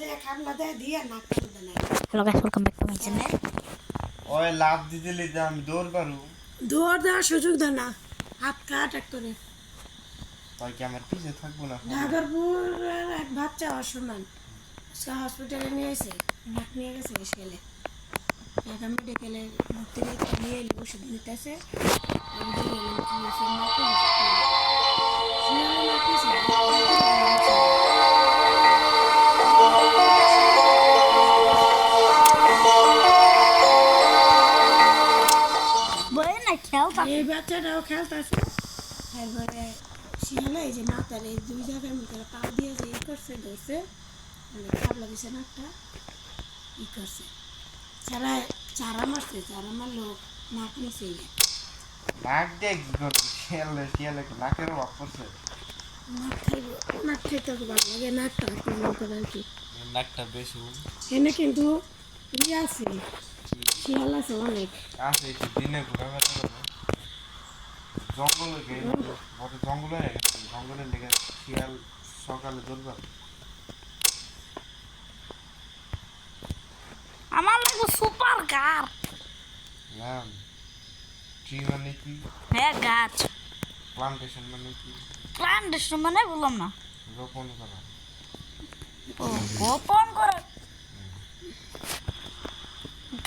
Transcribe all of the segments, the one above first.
Hello guys, welcome back to my channel. ওই লাভ দিতে লিতে আমি দৌড় পারু দৌড় দেওয়ার সুযোগ দেয় না, হাত কাট এক করে। তাই কি আমার পিছে থাকবো না নাগরপুরের এক বাচ্চা অসম্মান সে হসপিটালে নিয়ে এসে নাক নিয়ে গেছে গেলে ঢাকা মেডিকেলে ভর্তি নিয়ে এলে ওষুধ নিতেছে। এই বাচ্চাটাও খেলতেছে, তারপরে শিয়ালে এই যে মাথার এই দুই জায়গার মধ্যে পা দিয়ে যে করছে ধরছে, মানে খারাপ লাগছে নাকটা করছে। চারা মারছে, চারা মারলো নাক নিচে নাক দিয়ে কি করছে শিয়ালে শিয়ালে নাকের অফ করছে নাক খাইতে খুব ভালো লাগে, নাকটা করে আর কি। নাকটা বেশি এনে কিন্তু আছে শিয়াল আছে অনেক আছে একটু দিনে ঘোরাফেরা করবে জঙ্গলে গিয়ে বড় জঙ্গলে গেছে জঙ্গলে লেগে শিয়াল সকালে দৌড়বা আমার লাগে সুপার কার। নাম ট্রি মানে কি হ্যাঁ গাছ, প্লান্টেশন মানে কি প্লান্টেশন মানে বললাম না, রোপণ করা ও গোপন করে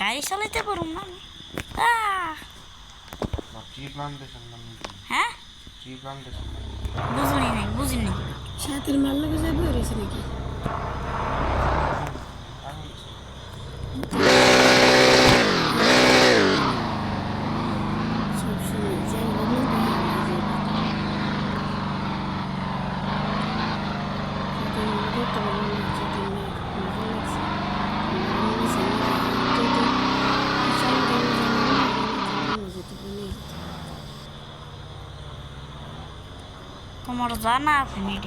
গাড়ি চালাইতে পারুম না আমি। বা ট্রি প্লান্টেশন মানে কি হ্যাঁ ট্রি প্লান্টেশন বুঝিনি সাথের মাল লাগে যাবে রয়েছে নাকি তোমার জানা আছে নেই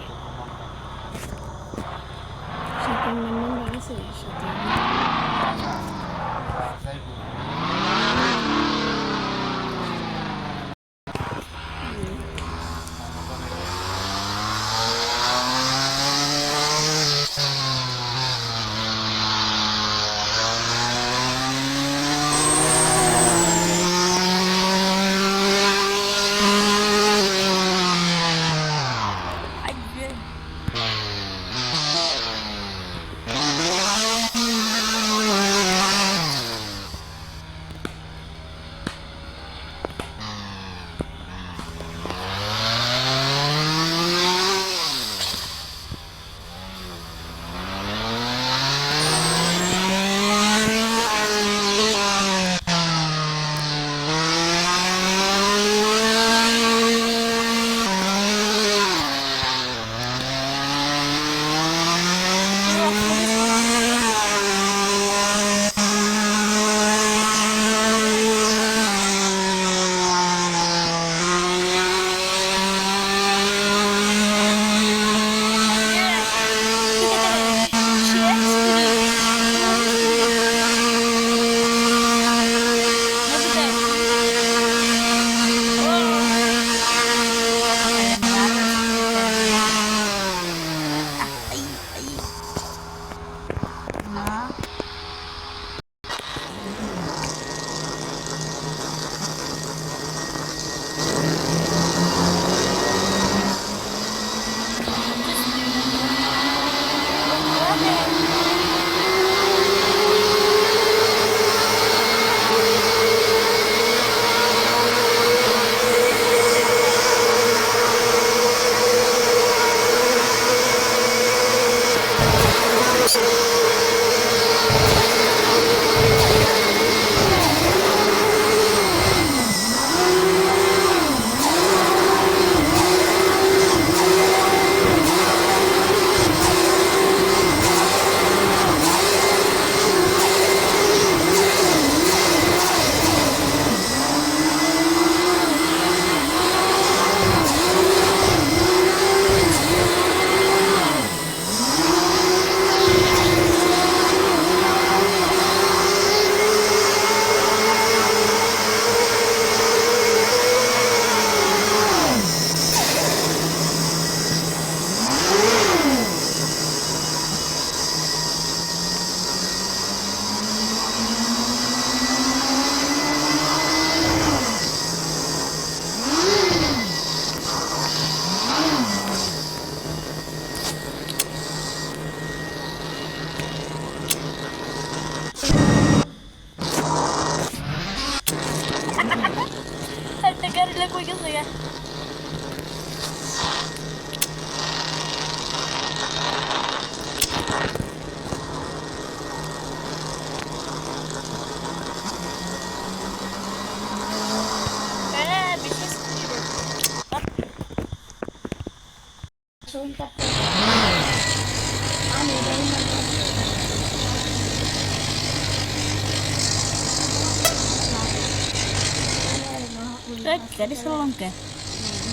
গাড়ি চালাম কে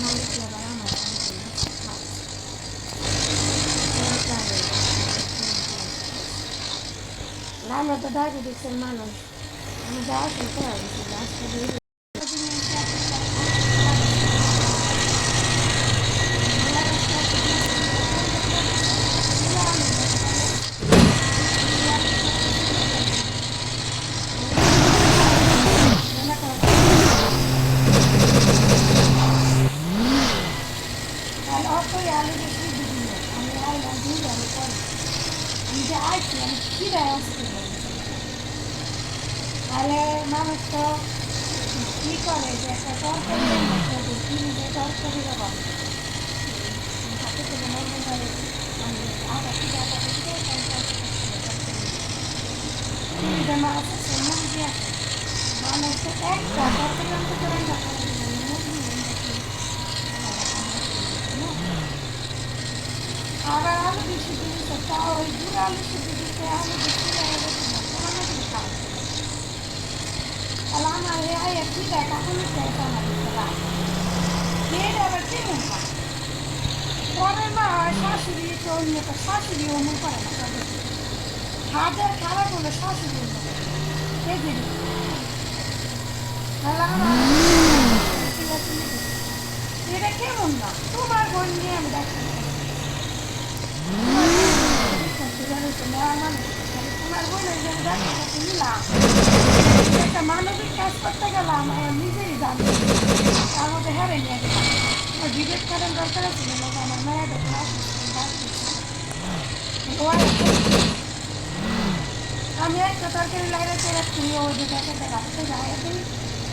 মালিক আবার আমার আমরা তো ডায়াবেটিক্সের মানুষ আমি যা আসলে করা গেছি আজকে দিয়ে অতই আলু বেশি বিভিন্ন আমি আইলাম দুই আমি পরে আমি যে আইছি আমি কী দেয় আসতে তাহলে মানুষ তো কী করে যে একটা তরকারি কি নিজে তরকারি দেবো হাতে করে মনে করে আমি আটা থেকে মাছ আছে মুরগি আছে মানুষ তো একটা তরকারি অন্তত রান্না করে আবার আলু বেশি দিয়েছে তাও ওই গুঁড়ো আলু সিদ্ধ দিতে আলু বেশি খাওয়া তাহলে আমার কী দেয় তখন আমার খেয়ে আবার কেমন হয় পরের মা হয় শাশুড়ি তো অন্য শাশুড়ি অন্য করে না হাজার খারাপ হলে শাশুড়ি অন্য করে তাহলে আমার এটা কেমন না তোমার বোন নিয়ে আমি দেখি তোমার বোনের যে নিলাম একটা মানবিক কাজ করতে গেলাম নিজেই জানি তার মধ্যে হেরে নিয়ে গেলাম ডিবেট করার দরকার ছিল আমার মেয়েদের আমি একটা তরকারি লাগাতে রাখছি ওই যে প্যাকেটে রাখতে যাই এখন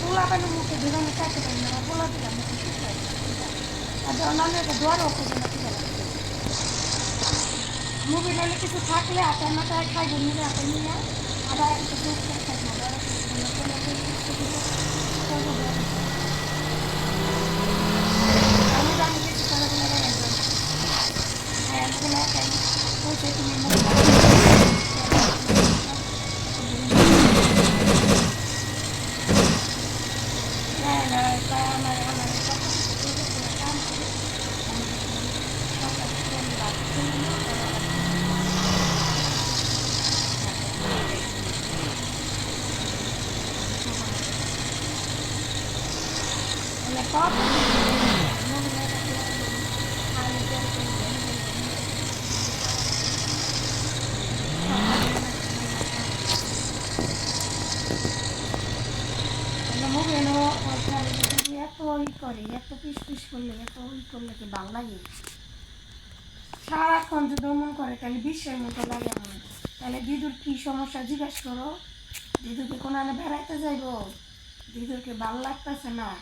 পোলা পানি মুখে ধুলানো চাইতে পারি না পোলা দিলে মুখে শুকাই আর অন্যান্য একটা দোয়ারও খুঁজে না ঠিক আছে মুভি নাহলে কিছু থাকলে হাতের মাথায় খাইবে নিলে হাতে নিয়ে আবার একটু দুধ করে খাই না আমি জানি কিছু করে হ্যাঁ পৌঁছে তুমি এত পিস পিস করলে এত করলে কি ভালো লাগে সারাক্ষণ যদি মন করে তাহলে বিশ্বের মতো লাগে আমার তাহলে দিদুর কি সমস্যা জিজ্ঞাসা করো দিদুকে কোনো বেড়াইতে যাইব দিদুরকে ভালো লাগতেছে না